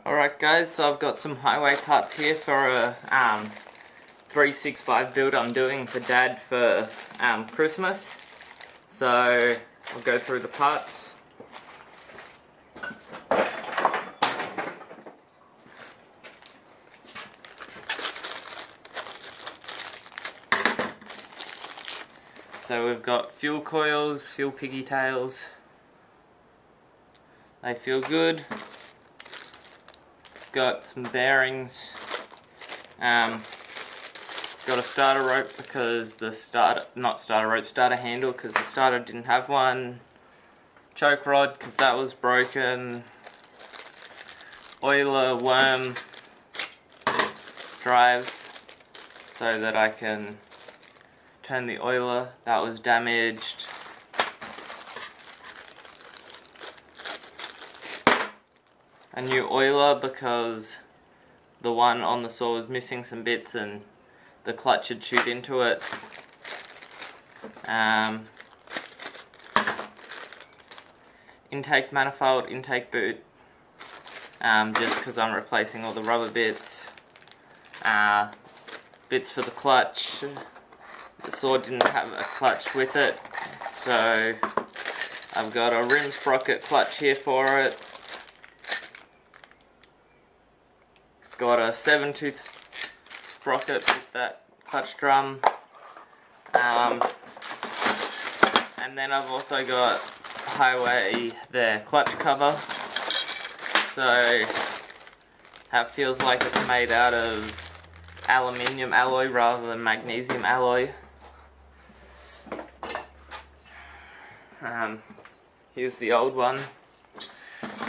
Alright guys, so I've got some Hyway parts here for a 365 build I'm doing for Dad for Christmas. So I'll go through the parts. So we've got fuel coils, fuel pigtails. They feel good. Got some bearings. Got a starter rope because the starter handle because the starter didn't have one. Choke rod because that was broken. Oiler worm drive so that I can turn the oiler that was damaged. A new oiler because the one on the saw was missing some bits and the clutch had chewed into it. Intake manifold, intake boot, just because I'm replacing all the rubber bits. Bits for the clutch. The saw didn't have a clutch with it, so I've got a rim sprocket clutch here for it. Got a 7-tooth sprocket with that clutch drum, and then I've also got Hyway their clutch cover, so that feels like it's made out of aluminium alloy rather than magnesium alloy. Here's the old one,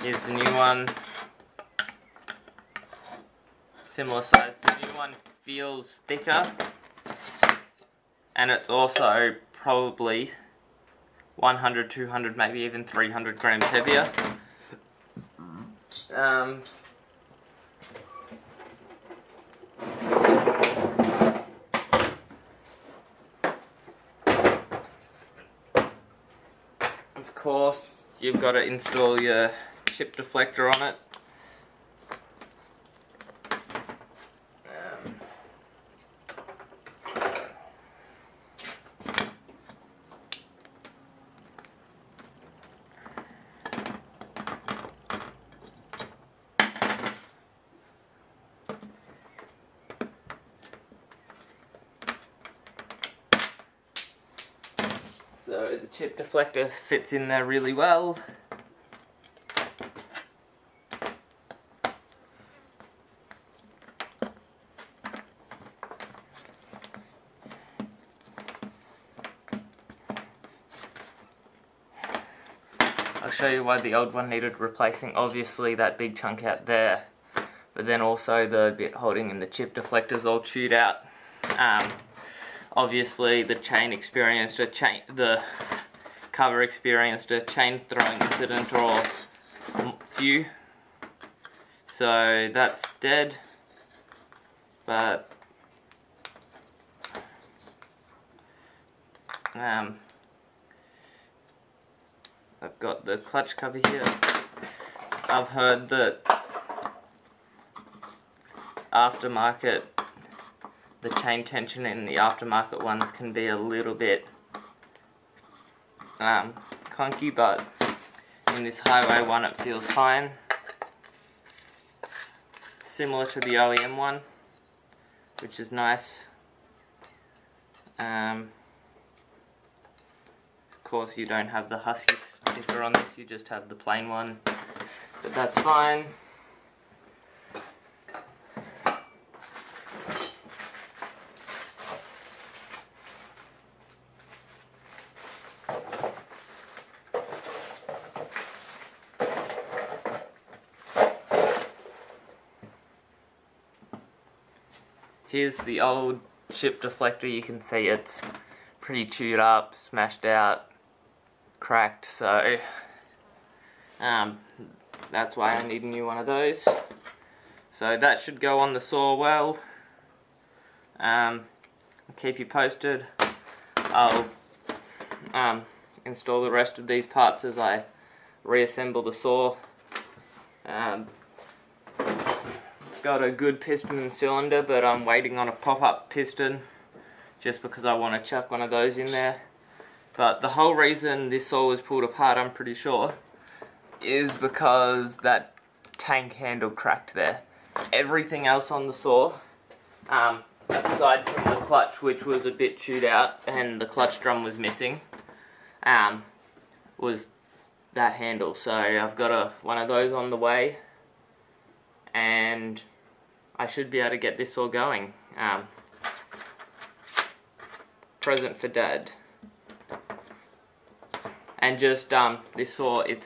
here's the new one. Similar size. The new one feels thicker and it's also probably 100, 200, maybe even 300 grams heavier. Of course, you've got to install your chip deflector on it. So the chip deflector fits in there really well. I'll show you why the old one needed replacing. Obviously that big chunk out there, but then also the bit holding in the chip deflector's all chewed out. Obviously the the cover experienced a chain throwing incident or few, so that's dead. But I've got the clutch cover here. I've heard that aftermarket, the chain tension in the aftermarket ones can be a little bit clunky, but in this Hyway one it feels fine. Similar to the OEM one, which is nice. Of course you don't have the Husky sticker on this, you just have the plain one, but that's fine. Here's the old chip deflector. You can see it's pretty chewed up, smashed out, cracked, so that's why I need a new one of those. So that should go on the saw well. I'll keep you posted. I'll install the rest of these parts as I reassemble the saw. got a good piston and cylinder, but I'm waiting on a pop-up piston just because I want to chuck one of those in there. But the whole reason this saw was pulled apart, I'm pretty sure, is because that tank handle cracked there. Everything else on the saw, aside from the clutch, which was a bit chewed out and the clutch drum was missing, was that handle. So I've got one of those on the way, and I should be able to get this saw going. Present for Dad. And just this saw, it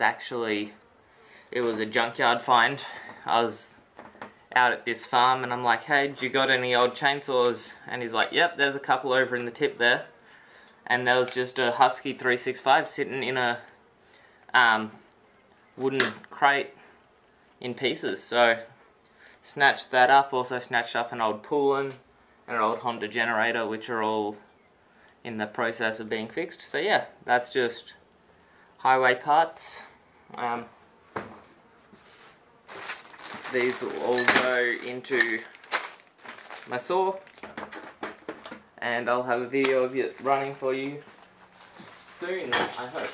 was a junkyard find. I was out at this farm and I'm like, hey, do you got any old chainsaws? And he's like, yep, there's a couple over in the tip there. And there was just a Husky 365 sitting in a wooden crate in pieces. So snatched that up, also snatched up an old Poolin and an old Honda generator, which are all in the process of being fixed. So yeah, that's just Hyway parts. These will all go into my saw, and I'll have a video of it running for you soon, I hope.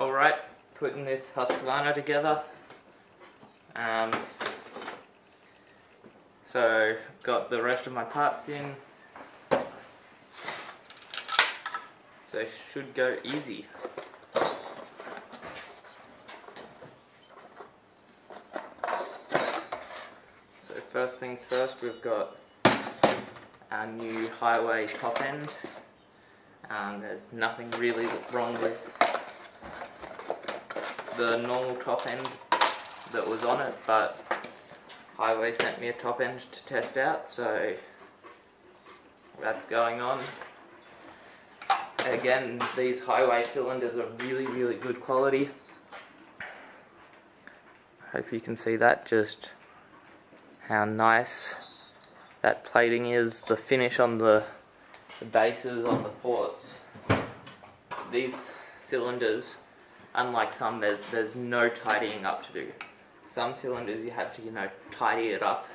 Alright, putting this Husqvarna together. So, got the rest of my parts in. So it should go easy. So first things first, we've got our new Hyway top end. There's nothing really wrong with the normal top end that was on it, but Hyway sent me a top end to test out, so that's going on. Again, these Hyway cylinders are really good quality. Hope you can see that, just how nice that plating is, the finish on the bases on the ports. These cylinders, unlike some, there's no tidying up to do. Some cylinders you have to, tidy it up.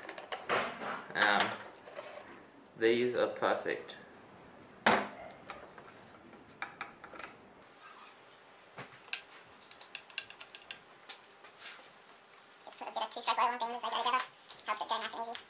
These are perfect. Two-stroke oil and things as they go together. Helps it go nice and easy.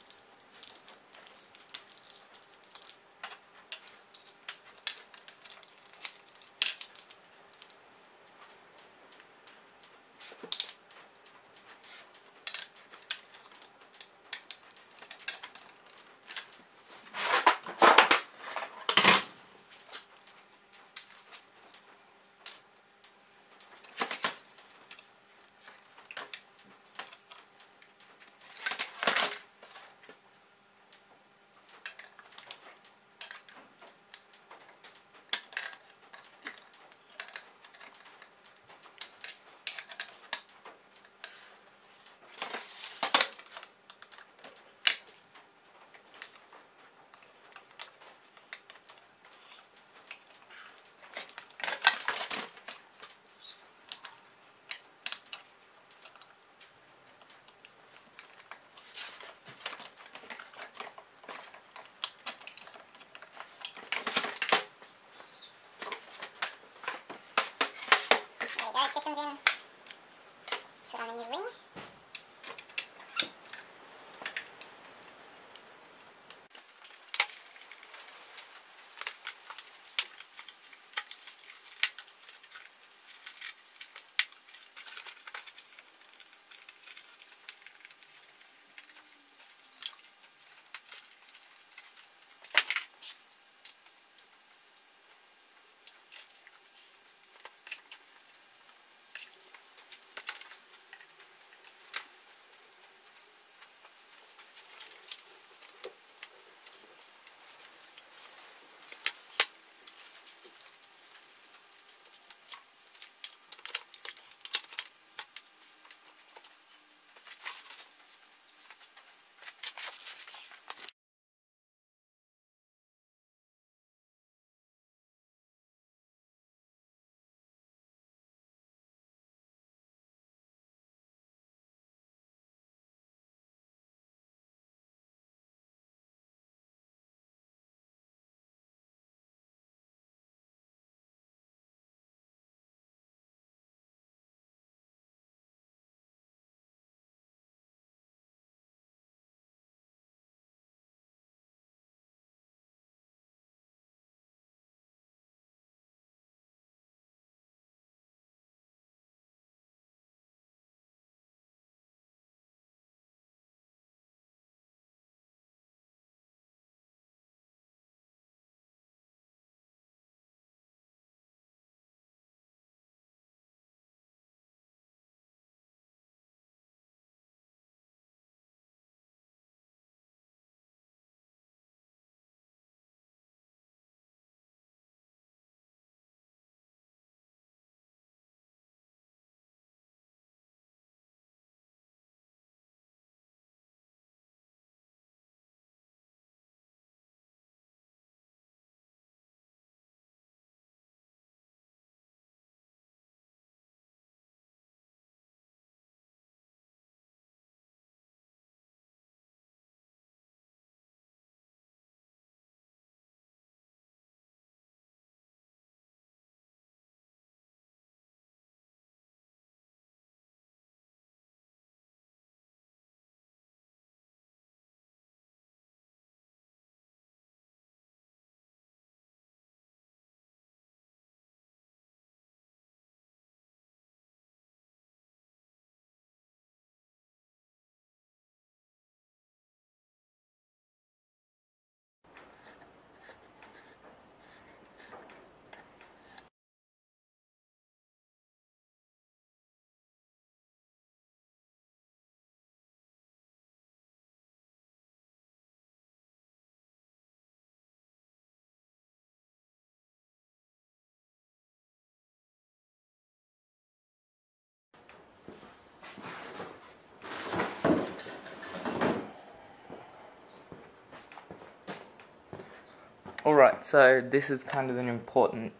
Alright, so this is kind of an important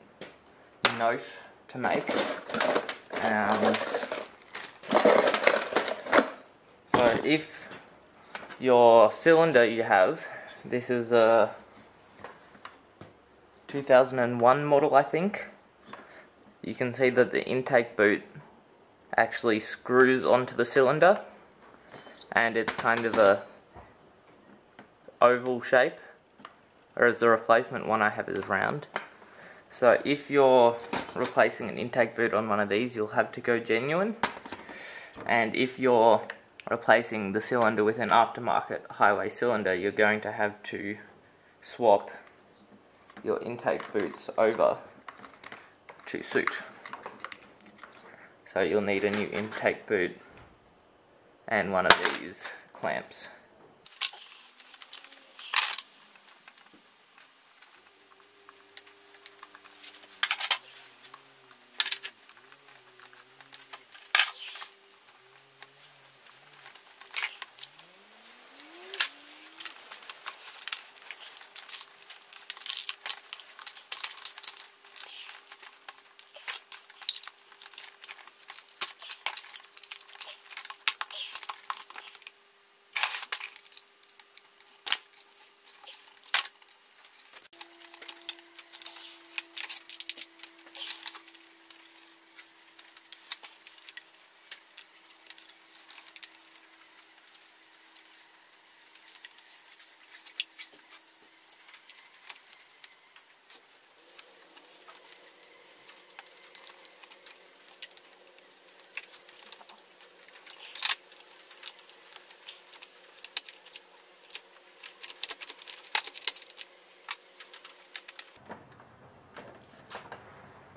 note to make. So if your cylinder you have, this is a 2001 model, I think, you can see that the intake boot actually screws onto the cylinder, and it's kind of a oval shape, whereas the replacement one I have is round. So if you're replacing an intake boot on one of these, you'll have to go genuine, and if you're replacing the cylinder with an aftermarket Hyway cylinder, you're going to have to swap your intake boots over to suit. So you'll need a new intake boot and one of these clamps.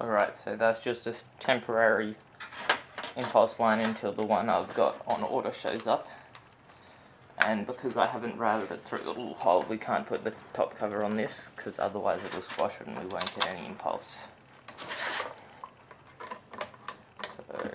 Alright, so that's just a temporary impulse line until the one I've got on order shows up. And because I haven't routed it through the little hole, we can't put the top cover on this, because otherwise it will squash it and we won't get any impulse. So